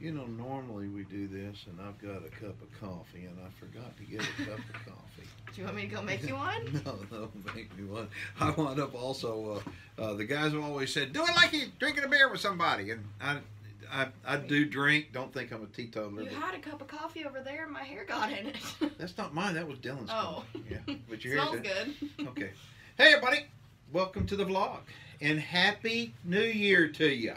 You know, normally we do this, and I've got a cup of coffee, and I forgot to get a cup of coffee. Do you want me to go make you one? No, don't make me one. I wound up also. The guys have always said, "Do it like you're drinking a beer with somebody," and I do drink. Don't think I'm a teetotaler. You had a cup of coffee over there, and my hair got in it. That's not mine. That was Dylan's. Oh, yeah, but your smells good. Okay. Hey, everybody. Welcome to the vlog, and Happy New Year to you.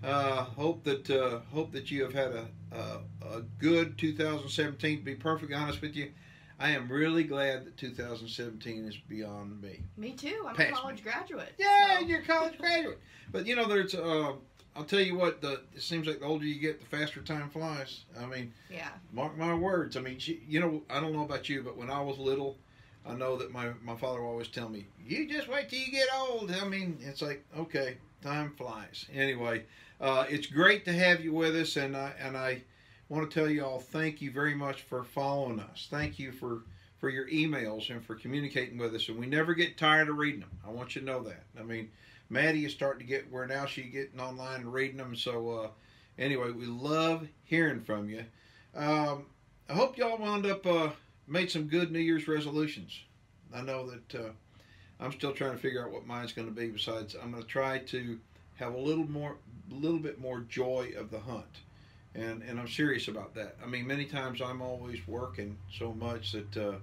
Hope that you have had a good 2017. To be perfectly honest with you, I am really glad that 2017 is beyond me. Me too. I'm Past a college graduate. Yeah, so. you're a college graduate. But you know, there's I'll tell you what. It seems like the older you get, the faster time flies. I mean, yeah. Mark my words. I mean, you know, I don't know about you, but when I was little, I know that my father would always tell me, "You just wait till you get old." I mean, it's like, okay, time flies. Anyway. It's great to have you with us, and I want to tell you all thank you very much for following us. Thank you for your emails and for communicating with us, and we never get tired of reading them. I want you to know that. I mean, Maddie is starting to get where now she's getting online and reading them, so anyway, we love hearing from you. I hope y'all wound up made some good New Year's resolutions. I know that I'm still trying to figure out what mine's going to be. Besides, I'm going to try to have a little bit more joy of the hunt, and I'm serious about that. I mean, many times I'm always working so much that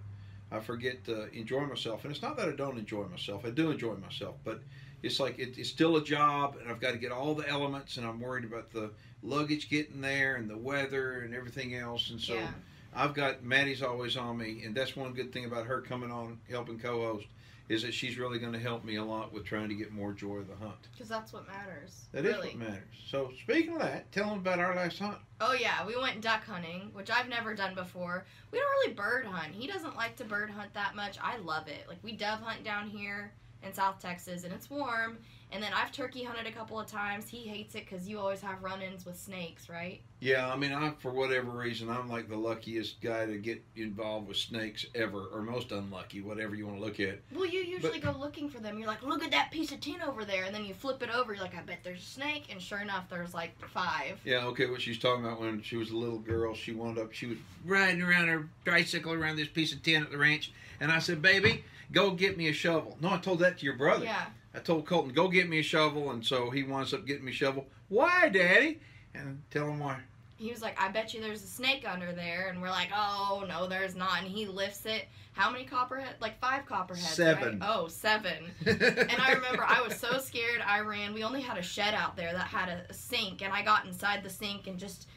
I forget to enjoy myself, and it's not that I don't enjoy myself. I do enjoy myself, but it's like it's still a job, and I've got to get all the elements, and I'm worried about the luggage getting there and the weather and everything else, and so yeah. I've got Maddie's always on me, and that's one good thing about her coming on helping co-host, is that she's really going to help me a lot with trying to get more joy of the hunt. Because that's what matters. That really is what matters. So, speaking of that, tell them about our last hunt. Oh, yeah. We went duck hunting, which I've never done before. We don't really bird hunt. He doesn't like to bird hunt that much. I love it. Like, we dove hunt down here in South Texas, and it's warm. And then I've turkey hunted a couple of times. He hates it because you always have run-ins with snakes, right? Yeah, I mean, for whatever reason, I'm like the luckiest guy to get involved with snakes ever, or most unlucky, whatever you want to look at. Well, you usually go looking for them. You're like, look at that piece of tin over there, and then you flip it over. You're like, I bet there's a snake, and sure enough, there's like 5. Yeah, okay, what she's talking about, when she was a little girl, she was riding around her tricycle around this piece of tin at the ranch, and I said, baby, go get me a shovel. No, I told that to your brother. Yeah. I told Colton, go get me a shovel, and so he winds up getting me a shovel. Why, Daddy? And tell him why. He was like, I bet you there's a snake under there. And we're like, oh, no, there's not. And he lifts it. How many copperheads? Like 5 copperheads, 7. Right? Oh, 7. And I remember I was so scared. I ran. We only had a shed out there that had a sink. And I got inside the sink and just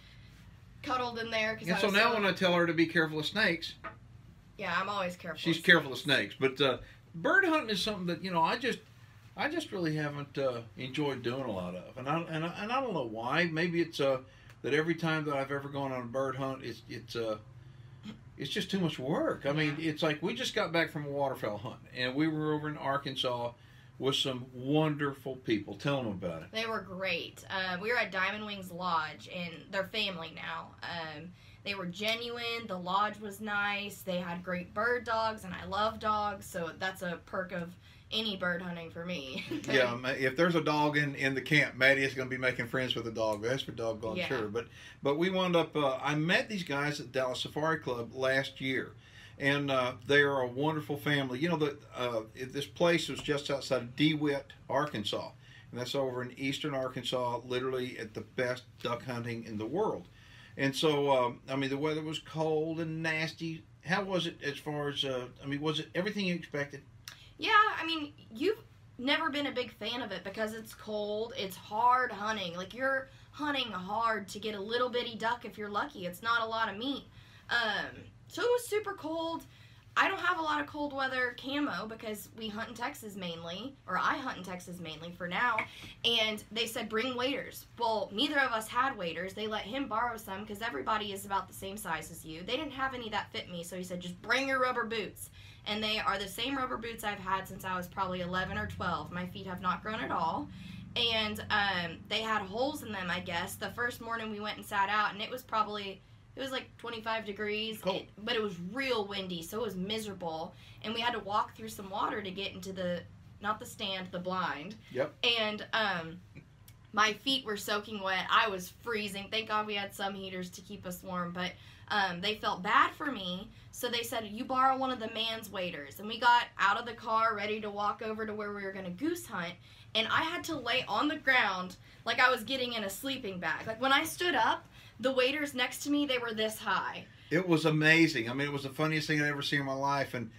cuddled in there. And so now when I tell her to be careful of snakes. Yeah, I'm always careful. She's careful of snakes. But bird hunting is something that, you know, I just really haven't enjoyed doing a lot of, and I don't know why. Maybe it's that every time that I've ever gone on a bird hunt, it's just too much work. I mean, it's like we just got back from a waterfowl hunt, and we were over in Arkansas with some wonderful people. Tell them about it. They were great. We were at Diamond Wings Lodge, and they're family now. They were genuine. The lodge was nice. They had great bird dogs, and I love dogs, so that's a perk of any bird hunting for me. Yeah, if there's a dog in the camp, Maddie is going to be making friends with the dog. That's for doggone sure. But we wound up, I met these guys at Dallas Safari Club last year, and they are a wonderful family. You know, this place was just outside of DeWitt, Arkansas, and that's over in eastern Arkansas, literally at the best duck hunting in the world. And so, I mean, the weather was cold and nasty. How was it as far as, I mean, was it everything you expected? Yeah, I mean, you've never been a big fan of it because it's cold, it's hard hunting. Like, you're hunting hard to get a little bitty duck if you're lucky. It's not a lot of meat. So it was super cold. I don't have a lot of cold weather camo because we hunt in Texas mainly, or I hunt in Texas mainly for now, and they said bring waders. Well, neither of us had waders. They let him borrow some because everybody is about the same size as you. They didn't have any that fit me, so he said just bring your rubber boots. And they are the same rubber boots I've had since I was probably 11 or 12. My feet have not grown at all. And they had holes in them, I guess. The first morning we went and sat out, and it was like 25 degrees, but it was real windy, so it was miserable. And we had to walk through some water to get into not the stand, the blind. Yep. And my feet were soaking wet. I was freezing. Thank God we had some heaters to keep us warm. But they felt bad for me, so they said, you borrow one of the man's waders. And we got out of the car, ready to walk over to where we were going to goose hunt. And I had to lay on the ground like I was getting in a sleeping bag. Like, when I stood up, the waders next to me, they were this high. It was amazing. I mean, it was the funniest thing I'd ever seen in my life. And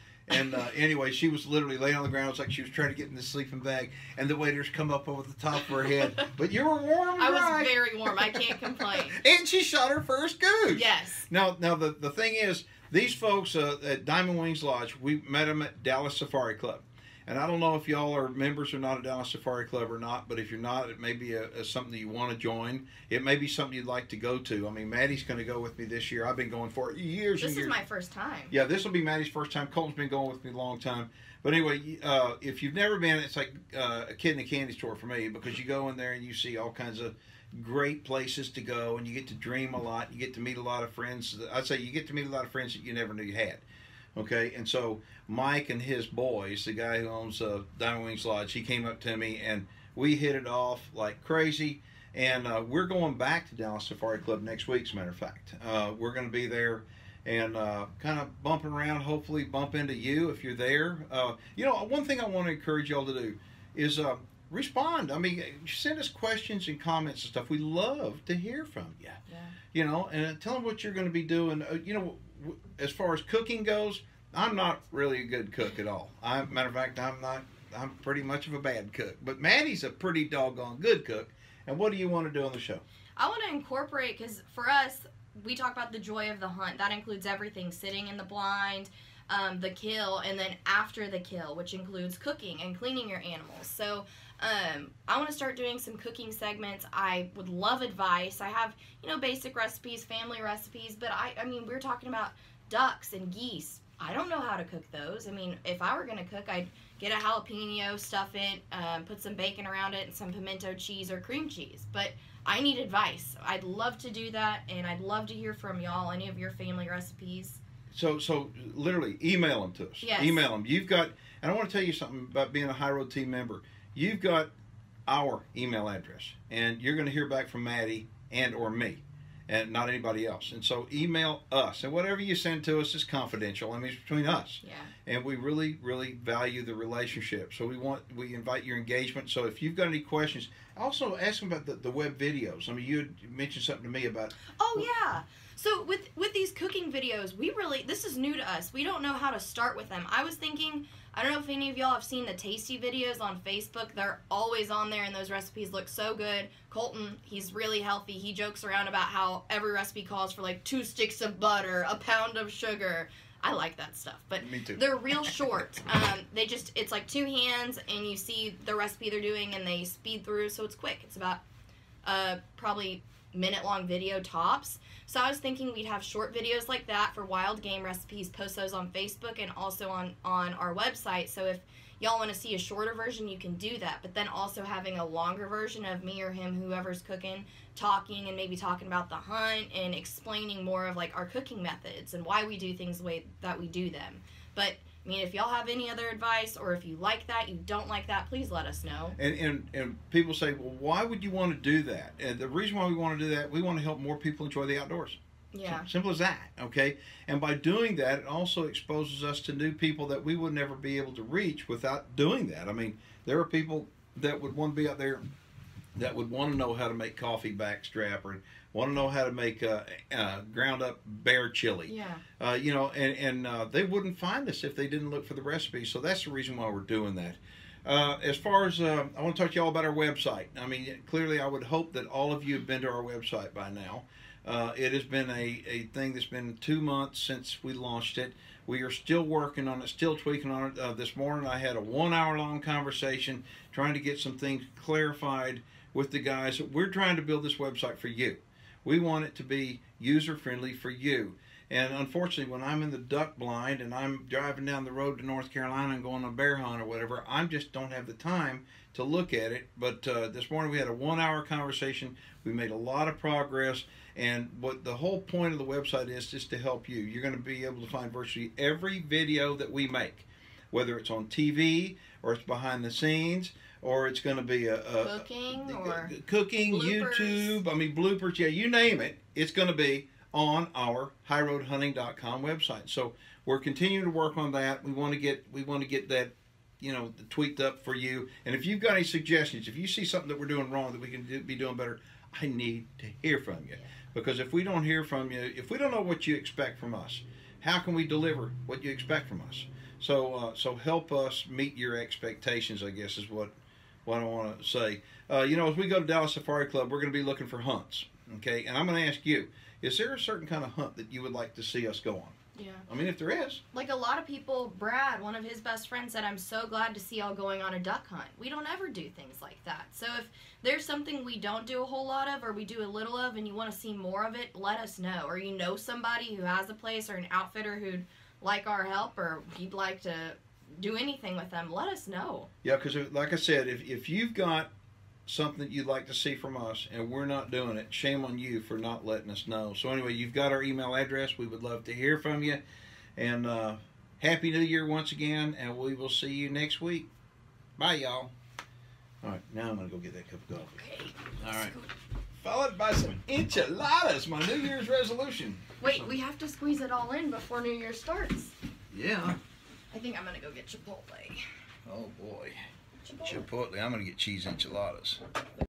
anyway, she was literally laying on the ground. It's like she was trying to get in the sleeping bag, and the waders come up over the top of her head. But you were warm and I dry. was very warm. I can't complain. And she shot her first goose. Yes. Now the thing is, these folks at Diamond Wings Lodge, we met them at Dallas Safari Club. And I don't know if y'all are members or not at Dallas Safari Club or not, but if you're not, it may be something that you want to join. It may be something you'd like to go to. I mean, Maddie's going to go with me this year. I've been going for years and years. This is my first time. Yeah, this will be Maddie's first time. Colton's been going with me a long time. But anyway, if you've never been, it's like a kid in a candy store for me, because you go in there and you see all kinds of great places to go, and you get to dream a lot. You get to meet a lot of friends. I'd say you get to meet a lot of friends that you never knew you had. Okay, and so Mike and his boys, the guy who owns Diamond Wings Lodge, he came up to me and we hit it off like crazy. And we're going back to Dallas Safari Club next week, as a matter of fact. We're going to be there and kind of bumping around, hopefully bump into you if you're there. You know, one thing I want to encourage y'all to do is respond. I mean, send us questions and comments and stuff. We love to hear from you. Yeah. You know, and tell them what you're going to be doing. You know, as far as cooking goes, I'm not really a good cook at all. Matter of fact, I'm pretty much of a bad cook. But Maddie's a pretty doggone good cook. And what do you want to do on the show? I want to incorporate, because for us, we talk about the joy of the hunt. That includes everything: sitting in the blind, the kill, and then after the kill, which includes cooking and cleaning your animals. So I want to start doing some cooking segments. I would love advice. I have, you know, basic recipes, family recipes, but I mean, we're talking about ducks and geese. I don't know how to cook those. I mean, if I were going to cook, I'd get a jalapeno, stuff it, put some bacon around it, and some pimento cheese or cream cheese. But I need advice. I'd love to do that, and I'd love to hear from y'all, any of your family recipes. So literally, email them to us. Yes. Email them. You've got, and I want to tell you something about being a High Road Team member. You've got our email address, and you're going to hear back from Maddie and or me, and not anybody else. And so email us, and whatever you send to us is confidential. I mean, it's between us. Yeah. And we really, really value the relationship. So we invite your engagement. So if you've got any questions, also ask them about the web videos. I mean, you mentioned something to me about. Oh yeah. So with these cooking videos, this is new to us. We don't know how to start with them. I was thinking, I don't know if any of y'all have seen the tasty videos on Facebook. They're always on there, and those recipes look so good. Colton, he's really healthy. He jokes around about how every recipe calls for like 2 sticks of butter, a pound of sugar. I like that stuff, but Me too. They're real short. It's like 2 hands, and you see the recipe they're doing, and they speed through, so it's quick. It's about probably minute-long video tops. So I was thinking we'd have short videos like that for wild game recipes, post those on Facebook and also on our website. So if y'all want to see a shorter version, you can do that. But then also having a longer version of me or him, whoever's cooking, talking and maybe talking about the hunt and explaining more of like our cooking methods and why we do things the way that we do them. But I mean, if y'all have any other advice, or if you like that, you don't like that, please let us know. And people say, well, why would you want to do that? And the reason why we want to do that, we want to help more people enjoy the outdoors. Yeah. Simple as that, okay? And by doing that, it also exposes us to new people that we would never be able to reach without doing that. I mean, there are people that would want to be out there that would want to know how to make coffee backstrap, or want to know how to make ground up bear chili. Yeah. You know, and they wouldn't find us if they didn't look for the recipe. So that's the reason why we're doing that. As far as, I want to talk to you all about our website. I mean, clearly I would hope that all of you have been to our website by now. It has been a thing that's been 2 months since we launched it. We are still working on it, still tweaking on it. This morning I had a 1-hour-long conversation trying to get some things clarified with the guys. We're trying to build this website for you. We want it to be user-friendly for you. And unfortunately, when I'm in the duck blind and I'm driving down the road to North Carolina and going on a bear hunt or whatever, I just don't have the time to look at it. But this morning we had a 1-hour conversation. We made a lot of progress. And what the whole point of the website is just to help you. You're going to be able to find virtually every video that we make. whether it's on TV or it's behind the scenes, or it's going to be cooking, bloopers. YouTube, bloopers, yeah, you name it, it's going to be on our highroadhunting.com website. So we're continuing to work on that. We want to get that, tweaked up for you. And if you've got any suggestions, if you see something that we're doing wrong that we can be doing better, I need to hear from you. Because if we don't hear from you, if we don't know what you expect from us, how can we deliver what you expect from us? So help us meet your expectations, I guess, is what I want to say. As we go to Dallas Safari Club, we're going to be looking for hunts. Okay, and I'm going to ask you, is there a certain kind of hunt that you would like to see us go on? Yeah. If there is. Like a lot of people, Brad, one of his best friends, said, I'm so glad to see y'all going on a duck hunt. We don't ever do things like that. So if there's something we don't do a whole lot of or we do a little of and you want to see more of it, let us know. Or you know somebody who has a place or an outfitter who'd like our help or he'd like to do anything with them, let us know. Yeah, because like I said, if you've got something that you'd like to see from us and we're not doing it, shame on you for not letting us know. So anyway, you've got our email address. We would love to hear from you. And Happy New Year once again, and we will see you next week. Bye, y'all. All right, now I'm going to go get that cup of coffee. Okay. All right. Followed by some enchiladas, my New Year's resolution. Wait, we have to squeeze it all in before New Year starts. Yeah. I think I'm going to go get Chipotle. Oh, boy. Chipotle. I'm going to get cheese enchiladas.